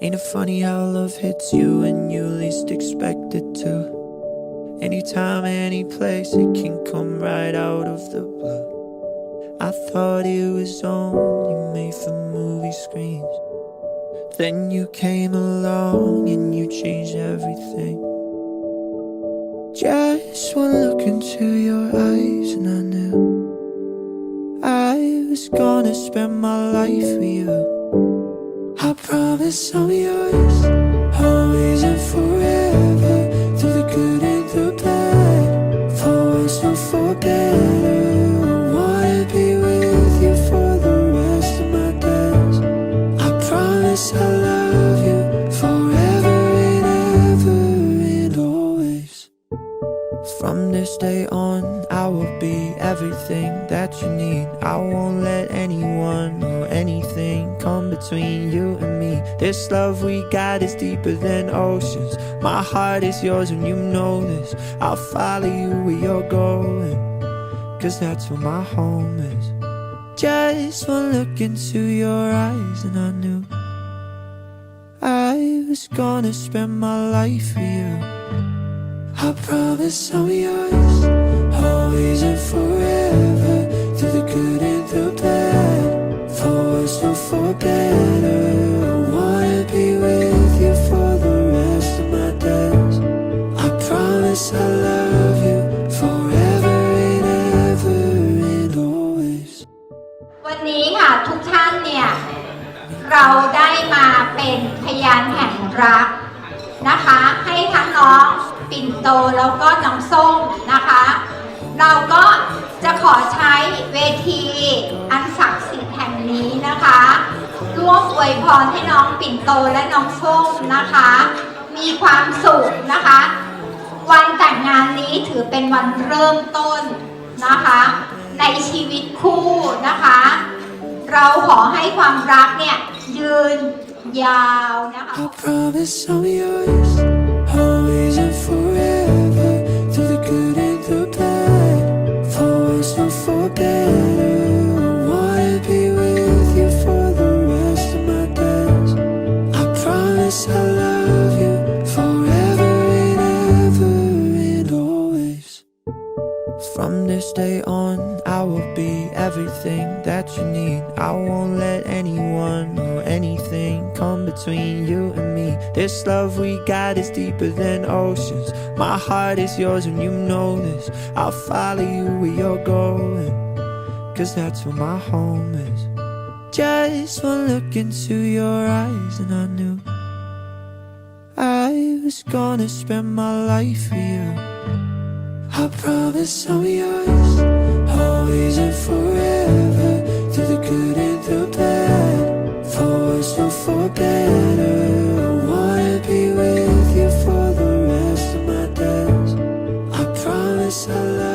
Ain't it funny how love hits you when you least expect it to? Anytime, any place, it can come right out of the blue. I thought it was only made for movie screens. Then you came along and you changed everything. Just one look into your eyes and I knew I was gonna spend my life with you. I promise I'm yours, always and forever, through the good and the bad, for worse or for better. I wanna be with you for the rest of my days. I promise I'll love you forever and ever and always. From this day on, I will be everything that you need. I won't let anyone or anything come between you and me. This love we got is deeper than oceans. My heart is yours and you know this. I'll follow you where you're going, 'cause that's where my home is. Just one look into your eyes and I knew I was gonna spend my life with you. I promise I'm yours, always and forever, through the good and the bad, for worse or for better. I wanna be with you for the rest of my days. I promise I'll love you forever and ever and always. วันนี้ค่ะทุกท่านเนี่ยเราได้มาเป็นพยานแห่งรักนะคะให้ทั้งน้องปิ่นโตแล้วก็น้องส้มนะคะเราก็จะขอใช้เวทีอันศักดิ์สิทธิ์แห่งนี้นะคะร่วมอวยพรให้น้องปิ่นโตและน้องส้มนะคะมีความสุขนะคะวันแต่งงานนี้ถือเป็นวันเริ่มต้นนะคะในชีวิตคู่นะคะเราขอให้ความรักเนี่ยยืนยาวนะคะ I promise I'm yours, always and forever, through the good and the bad, for worse or for better. I wanna be with you for the rest of my days. I promise I'll love you forever and ever and always. From this day on, I will be everything that you need. I won't let anyone or anything come between you and me. This love we got is deeper than oceans. My heart is yours and you know this. I'll follow you where you're going, 'cause that's where my home is. Just one look into your eyes and I knew I was gonna spend my life with you. I promise I'm yours, always and forever, through the good and the bad, for worse or for better. I wanna be with you for the rest of my days. I promise I'll love you.